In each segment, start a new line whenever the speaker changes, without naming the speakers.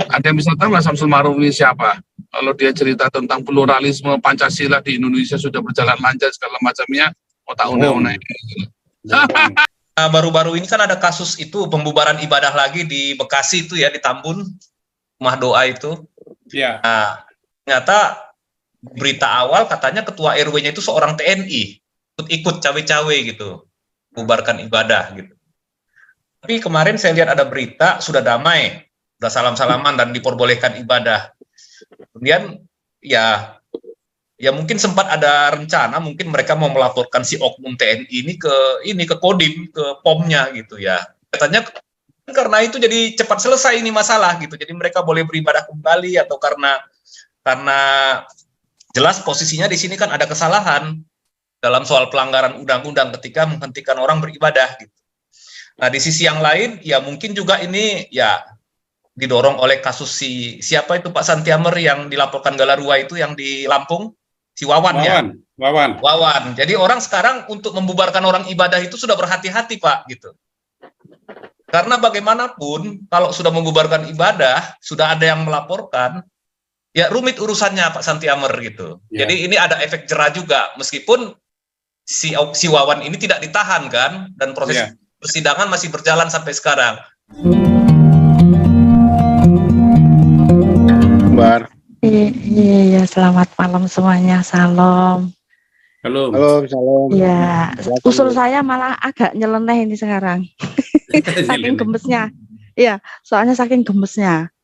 Ada yang bisa tahu nggak Samsul Ma'ruf ini siapa? Kalau dia cerita tentang pluralisme Pancasila di Indonesia sudah berjalan lancar segala macamnya, otak undang-undang.
Baru-baru ini kan ada kasus itu pembubaran ibadah lagi di Bekasi itu ya, di Tambun, rumah doa itu.
Ya.
Nah, ternyata berita awal katanya ketua RW-nya itu seorang TNI, ikut cawe-cawe gitu, bubarkan ibadah gitu. Tapi kemarin saya lihat ada berita sudah damai, sudah salam-salaman dan diperbolehkan ibadah. Kemudian ya mungkin sempat ada rencana, mungkin mereka mau melaporkan si oknum TNI ini ke Kodim, ke POM-nya gitu ya. Katanya karena itu jadi cepat selesai ini masalah gitu. Jadi mereka boleh beribadah kembali, atau karena jelas posisinya di sini kan ada kesalahan dalam soal pelanggaran undang-undang ketika menghentikan orang beribadah gitu. Nah, di sisi yang lain ya mungkin juga ini ya didorong oleh kasus siapa itu Pak Santiamer yang dilaporkan Galarua itu yang di Lampung, si Wawan. Wawan. Jadi orang sekarang untuk membubarkan orang ibadah itu sudah berhati-hati Pak gitu. Karena bagaimanapun kalau sudah membubarkan ibadah, sudah ada yang melaporkan, ya rumit urusannya Pak Santiamer gitu. Yeah. Jadi ini ada efek jera juga, meskipun si Wawan ini tidak ditahan kan, dan proses persidangan masih berjalan sampai sekarang.
Iya, selamat malam semuanya, salam.
Halo.
Salam. Ya, usul saya malah agak nyeleneh ini sekarang. Saking gemesnya. Iya, soalnya saking gemesnya.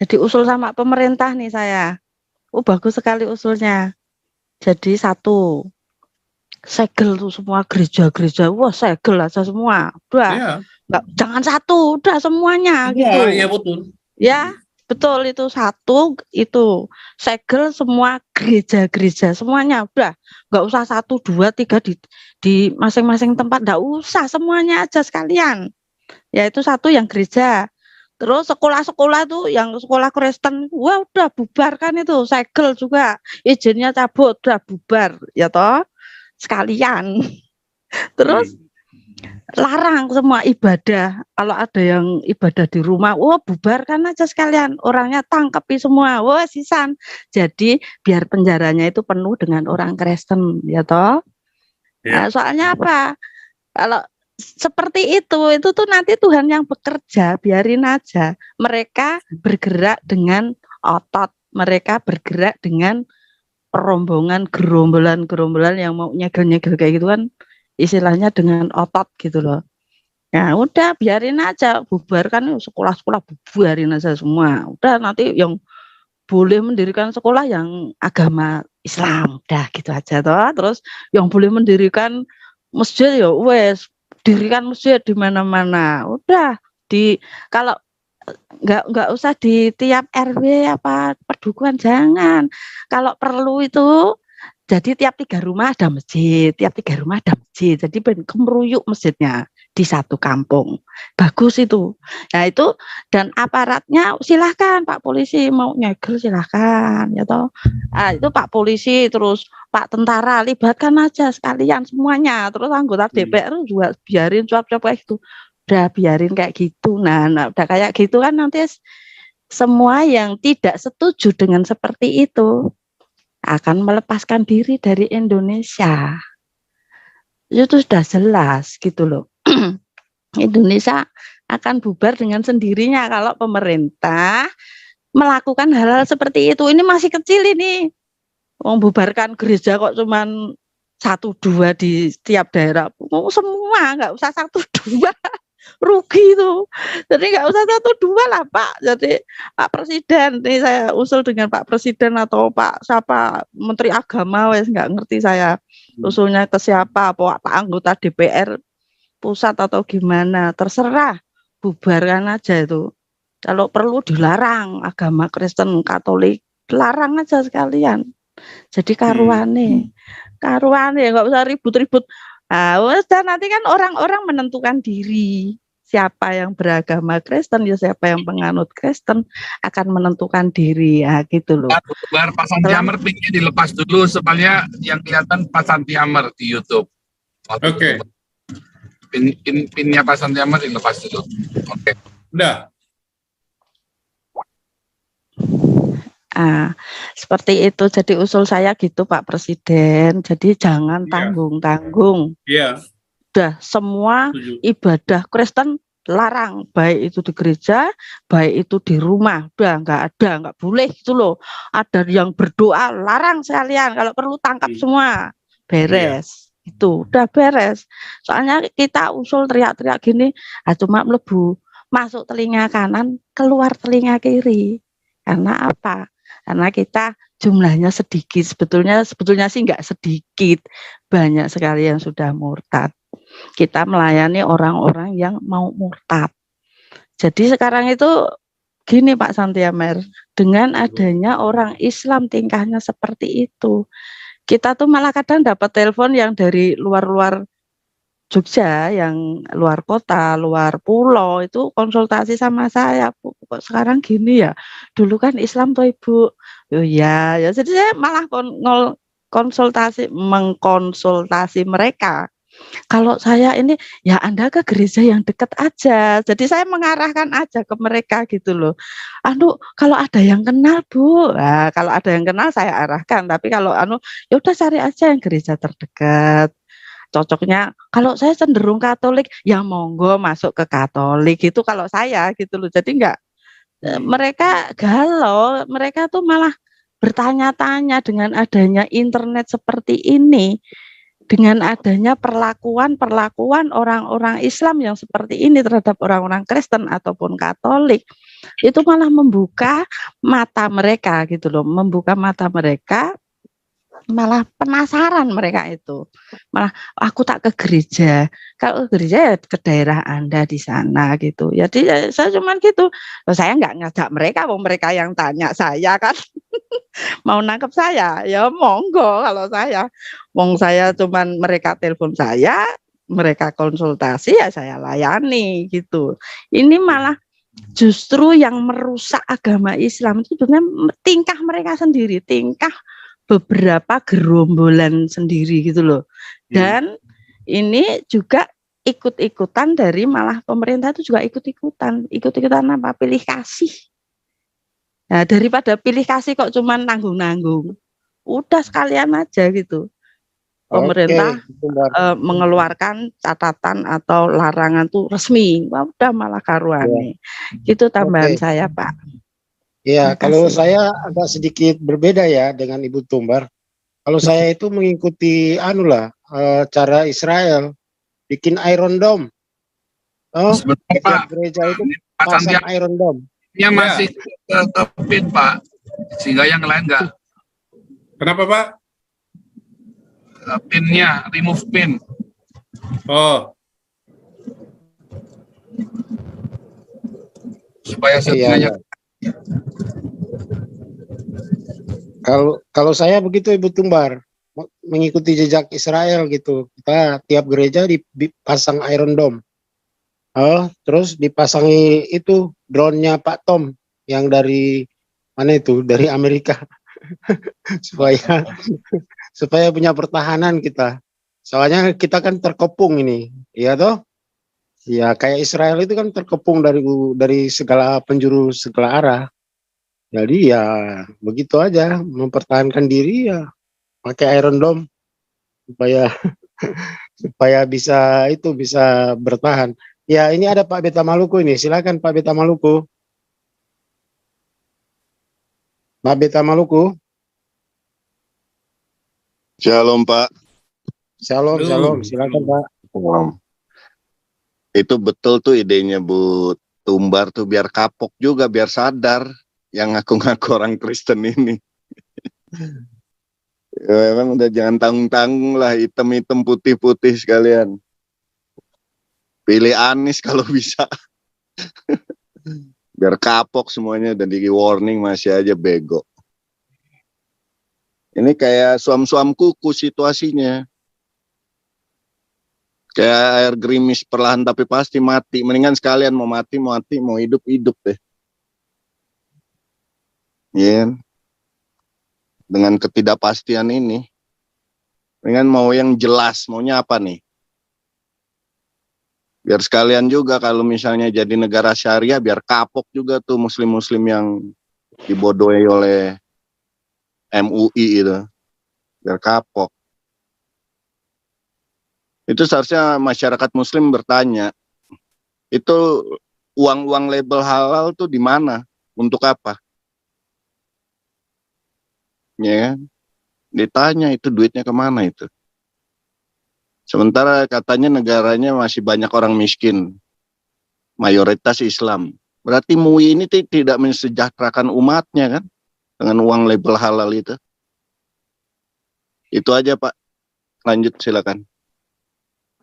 Jadi usul sama pemerintah nih saya. Bagus sekali usulnya. Jadi satu, segel tuh semua gereja-gereja, segel aja semua, udah, jangan satu, udah semuanya gitu.
Iya betul.
Ya, betul itu satu, itu segel semua gereja-gereja semuanya, udah, nggak usah 1, 2, 3 di masing-masing tempat, nggak usah, semuanya aja sekalian. Ya itu satu yang gereja. Terus sekolah-sekolah tuh yang sekolah Kristen, udah bubarkan itu, segel juga, izinnya cabut, udah bubar, ya toh. Sekalian. Terus larang semua ibadah. Kalau ada yang ibadah di rumah, bubarkan aja sekalian, orangnya tangkepi semua, sisan. Jadi biar penjaranya itu penuh dengan orang Kristen, ya toh. Nah, soalnya apa? Kalau seperti itu tuh nanti Tuhan yang bekerja, biarin aja. Mereka bergerak dengan otot, mereka bergerak dengan rombongan, gerombolan yang mau nyegel-nyegel kayak gitu kan, istilahnya dengan otot gitu loh. Nah udah biarin aja, bubarkan sekolah-sekolah, bubarin aja semua. Udah nanti yang boleh mendirikan sekolah yang agama Islam, udah gitu aja toh. Terus yang boleh mendirikan masjid ya dirikan masjid di mana-mana. Udah kalau nggak usah di tiap RW apa pedukuhan, jangan. Kalau perlu itu jadi tiap 3 rumah ada masjid, jadi kemeruyuk masjidnya di satu kampung, bagus itu. Nah itu, dan aparatnya silahkan Pak Polisi mau nyegel silahkan ya toh. Nah, itu Pak Polisi terus Pak Tentara libatkan aja sekalian semuanya, terus anggota DPR juga biarin cuap-cuap kayak gitu. Udah biarin kayak gitu. Nah, udah kayak gitu kan nanti semua yang tidak setuju dengan seperti itu akan melepaskan diri dari Indonesia. Itu sudah jelas gitu loh. Indonesia akan bubar dengan sendirinya kalau pemerintah melakukan hal-hal seperti itu. Ini masih kecil ini. Membubarkan gereja kok cuman 1, 2 di setiap daerah. Semua nggak usah 1, 2. Rugi itu. Jadi nggak usah 1, 2 lah Pak. Jadi Pak Presiden, ini saya usul dengan Pak Presiden atau Pak siapa Menteri Agama, nggak ngerti saya usulnya ke siapa, Pak anggota DPR pusat atau gimana, terserah, bubarkan aja itu. Kalau perlu dilarang agama Kristen, Katolik, larang aja sekalian. Jadi karuane nggak usah ribut-ribut. Nah, nanti kan orang-orang menentukan diri, siapa yang beragama Kristen, ya siapa yang penganut Kristen akan menentukan diri, ya gitu loh.
Pak Santiamer pinnya dilepas dulu supaya yang kelihatan Pak Santiamer di YouTube.
Oke.
Pinnya Pak Santiamer dilepas dulu. Oke.
Udah.
Seperti itu. Jadi usul saya gitu Pak Presiden. Jadi jangan
Iya.
tanggung-tanggung.
Iya,
Udah semua
setuju.
ibadah Kristen larang, baik itu di gereja, baik itu di rumah, udah nggak boleh gitu loh. Ada yang berdoa larang sekalian, kalau perlu tangkap
Hmm.
semua, beres. Itu udah beres. Soalnya kita usul teriak-teriak gini, cuma melebu masuk telinga kanan, keluar telinga kiri. Karena apa? Karena kita jumlahnya sedikit, sebetulnya sih nggak sedikit, banyak sekali yang sudah murtad. Kita melayani orang-orang yang mau murtad. Jadi sekarang itu gini Pak Santiamer, dengan adanya orang Islam tingkahnya seperti itu, kita tuh malah kadang dapat telepon yang dari luar-luar Jogja, yang luar kota, luar pulau, itu konsultasi sama saya, Bu, kok sekarang gini ya, dulu kan Islam tuh Ibu, oh ya, jadi saya malah mengkonsultasi mereka. Kalau saya ini, ya Anda ke gereja yang dekat aja. Jadi saya mengarahkan aja ke mereka gitu loh. Kalau ada yang kenal Bu, nah, kalau ada yang kenal saya arahkan. Tapi kalau ya udah cari aja yang gereja terdekat. Cocoknya, kalau saya cenderung Katolik, ya monggo masuk ke Katolik itu kalau saya gitu loh. Jadi enggak, mereka galau, mereka tuh malah bertanya-tanya dengan adanya internet seperti ini. Dengan adanya perlakuan orang-orang Islam yang seperti ini terhadap orang-orang Kristen ataupun Katolik, itu malah membuka mata mereka gitu loh, membuka mata mereka, malah penasaran mereka itu. Malah aku tak ke gereja. Kalau ke gereja ya ke daerah Anda di sana gitu. Jadi saya cuman gitu. Saya nggak ngajak mereka, mereka yang tanya saya kan. Mau nangkep saya, ya monggo kalau saya. Saya cuman mereka telepon saya, mereka konsultasi ya saya layani gitu. Ini malah justru yang merusak agama Islam itu sebenarnya tingkah mereka sendiri, tingkah beberapa gerombolan sendiri gitu loh. Dan ini juga ikut-ikutan dari malah pemerintah itu juga ikut-ikutan apa? Pilih kasih. Nah, daripada pilih kasih kok cuman nanggung-nanggung, udah sekalian aja gitu. Pemerintah mengeluarkan catatan atau larangan tuh resmi, udah malah karuane. Gitu tambahan saya Pak.
Ya, kalau saya agak sedikit berbeda ya dengan Ibu Tumbar. Kalau saya itu mengikuti cara Israel bikin Iron Dome.
Sebenarnya
Setiap
Pak,
gereja itu
Pak
pasang
Santiago,
Iron Dome.
nya masih ke pin Pak, sehingga yang lain enggak.
Kenapa Pak?
Pinnya, remove pin.
Oh,
Supaya setidaknya
Kalau saya begitu Ibu Tumbar, mengikuti jejak Israel gitu. Kita tiap gereja dipasang Iron Dome. Terus dipasangi itu drone-nya Pak Tom yang dari mana itu? Dari Amerika. supaya punya pertahanan kita. Soalnya kita kan terkepung ini, ya toh? Ya kayak Israel itu kan terkepung dari segala penjuru segala arah. Jadi ya begitu aja, mempertahankan diri ya pakai Iron Dome supaya supaya bisa bertahan. Ya ini ada Pak Beta Maluku ini, silakan Pak Beta Maluku. Pak Beta Maluku.
Shalom Pak.
Shalom, silakan Pak.
Itu betul tuh idenya Bu Tumbar tuh, biar kapok juga, biar sadar yang ngaku-ngaku orang Kristen ini. Ya, memang udah jangan tanggung-tanggung lah, hitam-hitam putih-putih sekalian. Pilih Anies kalau bisa. Biar kapok semuanya, dan di warning masih aja bego. Ini kayak suam-suam kuku situasinya. Kayak air gerimis perlahan tapi pasti mati. Mendingan sekalian mau mati, mau hidup deh. Iya. Dengan ketidakpastian ini. Mendingan mau yang jelas, maunya apa nih? Biar sekalian juga kalau misalnya jadi negara syariah, biar kapok juga tuh muslim-muslim yang dibodohi oleh MUI itu, biar kapok. Itu seharusnya masyarakat Muslim bertanya, itu uang-uang label halal tuh di mana? Untuk apa? Ya, kan? Ditanya itu duitnya kemana itu. Sementara katanya negaranya masih banyak orang miskin, mayoritas Islam. Berarti MUI ini tidak mensejahterakan umatnya kan, dengan uang label halal itu. Itu aja Pak. Lanjut silakan.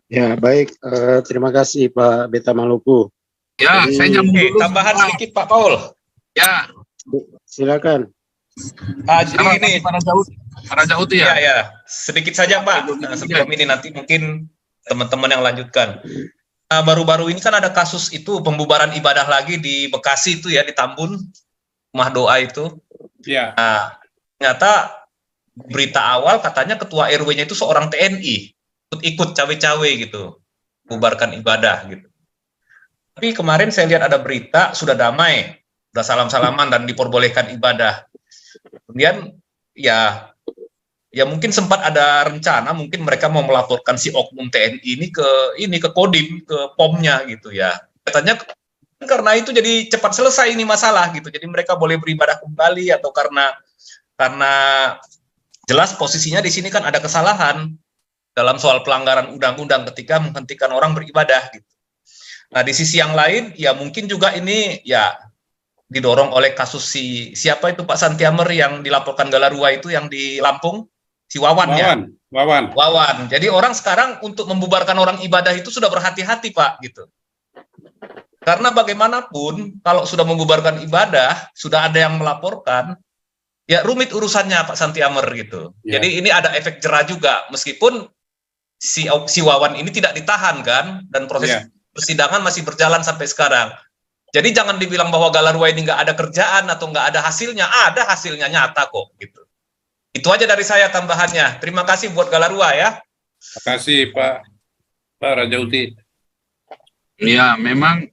Ya, baik. Terima kasih Pak Beta Maluku.
Ya,
Jadi-
saya nyambung
Oke,
dulu.
tambahan sedikit Pak Paul.
Ya,
Silakan.
Jadi ini
Raja Uti
ya,
ya.
ya, sedikit saja Pak. Nah, sebelum ini nanti mungkin teman-teman yang lanjutkan. Nah, baru-baru ini kan ada kasus itu pembubaran ibadah lagi di Bekasi itu ya, di Tambun, rumah doa itu.
Ya.
Nah, ternyata berita awal katanya ketua RW-nya itu seorang TNI, ikut cawe-cawe gitu, bubarkan ibadah gitu. Tapi kemarin saya lihat ada berita sudah damai, sudah salam-salaman dan diperbolehkan ibadah. Kemudian ya mungkin sempat ada rencana mungkin mereka mau melaporkan si oknum TNI ini ke Kodim, ke POM-nya gitu ya. Katanya karena itu jadi cepat selesai ini masalah gitu. Jadi mereka boleh beribadah kembali atau karena jelas posisinya di sini kan ada kesalahan dalam soal pelanggaran undang-undang ketika menghentikan orang beribadah gitu. Nah, di sisi yang lain ya mungkin juga ini ya didorong oleh kasus siapa itu Pak Santiamer yang dilaporkan Galarua itu yang di Lampung, si Wawan ya. Wawan. Jadi orang sekarang untuk membubarkan orang ibadah itu sudah berhati-hati Pak gitu. Karena bagaimanapun kalau sudah membubarkan ibadah, sudah ada yang melaporkan, ya rumit urusannya Pak Santiamer gitu.
Ya.
Jadi ini ada efek jera juga meskipun si Wawan ini tidak ditahan kan dan proses persidangan masih berjalan sampai sekarang. Jadi jangan dibilang bahwa Galarua ini nggak ada kerjaan atau nggak ada hasilnya nyata kok gitu. Itu aja dari saya tambahannya. Terima kasih buat Galarua ya.
Terima kasih Pak Raja Uti.
Ya, memang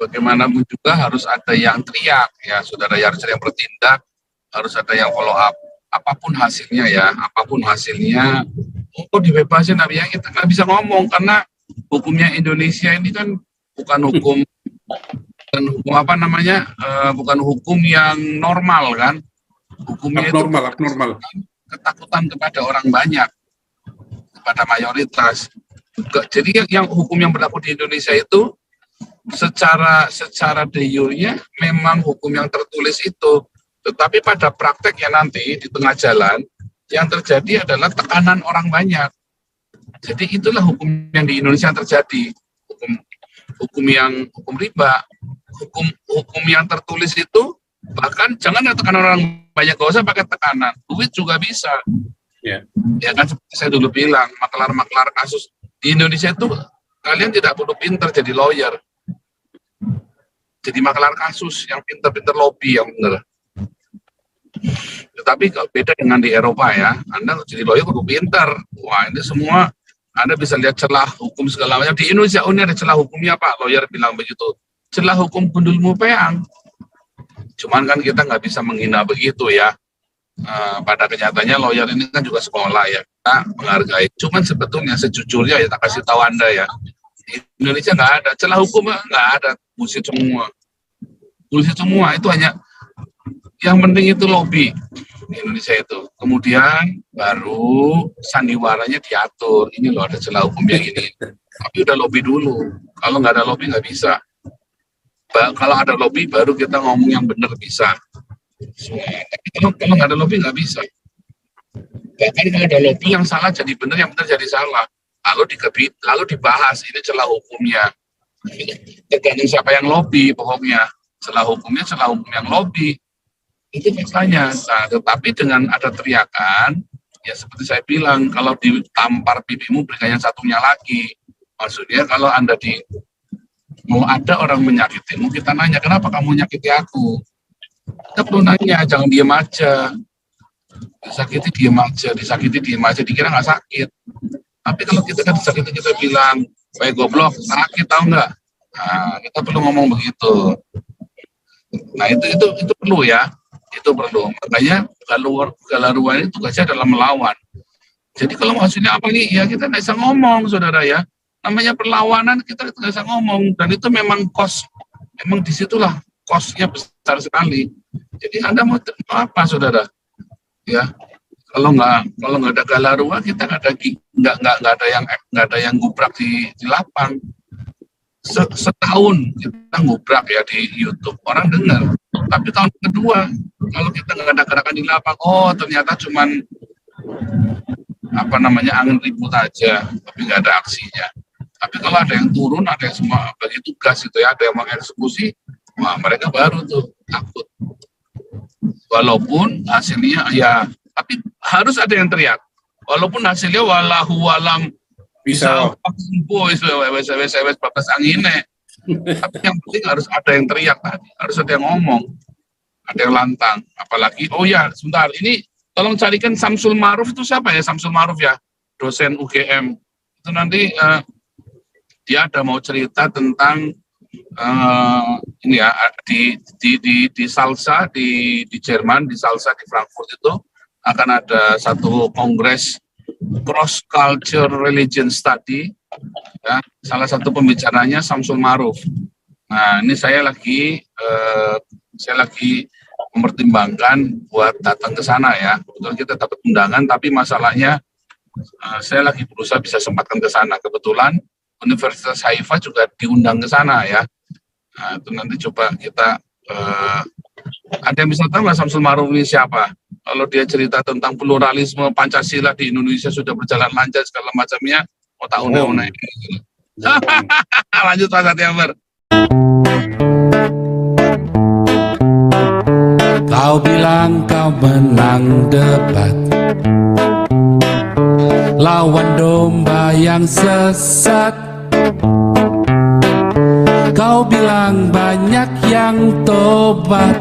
bagaimanapun juga harus ada yang teriak ya, saudara Yarser yang bertindak, harus ada yang follow up. Apapun hasilnya ya, kok dibebasin ya kita nggak bisa ngomong karena hukumnya Indonesia ini kan bukan hukum bukan hukum yang normal kan, hukumnya
Abnormal.
ketakutan kepada orang banyak, kepada mayoritas. Jadi yang hukum yang berlaku di Indonesia itu secara de jure-nya memang hukum yang tertulis itu, tetapi pada prakteknya nanti di tengah jalan yang terjadi adalah tekanan orang banyak. Jadi itulah hukum yang di Indonesia terjadi, hukum riba, hukum yang tertulis itu bahkan jangan ada tekanan orang banyak, gak usah pakai tekanan, duit juga bisa.
Ya.
Ya kan seperti saya dulu bilang, maklar kasus di Indonesia itu kalian tidak perlu pinter jadi lawyer, jadi maklar kasus yang pinter-pinter lobby yang benar. Tetapi beda dengan di Eropa ya, Anda jadi lawyer perlu pinter. Wah ini semua Anda bisa lihat celah hukum segala macam. Di Indonesia ini ada celah hukumnya Pak, lawyer bilang begitu. Celah hukum gundul mupeang. Cuman kan kita nggak bisa menghina begitu ya. Pada kenyataannya lawyer ini kan juga sekolah ya, kita menghargai. Cuman sebetulnya sejujurnya ya tak kasih tahu Anda ya, di Indonesia nggak ada celah hukum, nggak ada, bullshit semua itu hanya yang penting itu lobby di Indonesia itu. Kemudian baru sandiwaranya diatur, ini loh ada celah hukumnya ini, tapi udah lobby dulu. Kalau nggak ada lobby nggak bisa. Kalau ada lobby baru kita ngomong yang benar bisa. Kalau nggak ada lobby nggak bisa. Bahkan kalau ada lobby yang salah jadi benar, yang benar jadi salah. Lalu dibahas ini celah hukumnya. Tergantung siapa yang lobby pokoknya. Celah hukum yang lobby. Itu faktanya. Nah, tetapi dengan ada teriakan, ya seperti saya bilang, kalau ditampar pipimu berikan yang satunya lagi. Maksudnya kalau Anda mau ada orang menyakitimu, kita nanya kenapa kamu nyakiti aku. Kita perlu nanya, jangan diem aja. Disakiti diem aja, dikira nggak sakit. Tapi kalau kita kan disakiti kita bilang, baik goblok, sakit tahu nggak? Nah, kita perlu ngomong begitu. Nah itu perlu ya. Itu perlu. Makanya Galarua ini tugasnya adalah melawan. Jadi kalau hasilnya apa nih? Ya kita nggak bisa ngomong, saudara ya. Namanya perlawanan kita nggak bisa ngomong. Dan itu memang memang disitulah kosnya besar sekali. Jadi Anda mau apa, saudara? Ya, kalau nggak ada Galarua, kita nggak ada yang gubrak di lapang. Setahun kita ngubrak ya di YouTube, orang dengar. Tapi tahun kedua, kalau kita nggak ada gerakan di lapang, oh ternyata cuman angin ribut aja, tapi nggak ada aksinya. Tapi kalau ada yang turun, ada yang semua bagi tugas gitu ya, ada yang mengeksekusi, wah mereka baru tuh takut. Walaupun hasilnya ya, tapi harus ada yang teriak. Walaupun hasilnya walahu alam bisa batas angine. Tapi yang penting harus ada yang teriak tadi, harus ada yang ngomong, ada yang lantang. Apalagi, oh ya, sebentar, ini tolong carikan Samsul Ma'ruf itu siapa ya? Samsul Ma'ruf ya, dosen UGM. Itu nanti dia ada mau cerita tentang ini ya di Salsa di Jerman, di Salsa di Frankfurt itu akan ada satu kongres cross culture religion study ya, salah satu pembicaranya Samsul Ma'ruf. Nah ini saya lagi mempertimbangkan buat datang ke sana ya. Kebetulan kita dapat undangan, tapi masalahnya saya lagi berusaha bisa sempatkan ke sana. Kebetulan Universitas Haifa juga diundang ke sana ya. Nah, itu nanti coba kita ada yang bisa tahu nggak Samsul Ma'ruf ini siapa? Kalau dia cerita tentang pluralisme Pancasila di Indonesia sudah berjalan lancar segala macamnya, mau tahu undang-undang ini. Lanjut Pak Satiabar.
Kau bilang kau menang debat, lawan domba yang sesat. Kau bilang banyak yang tobat.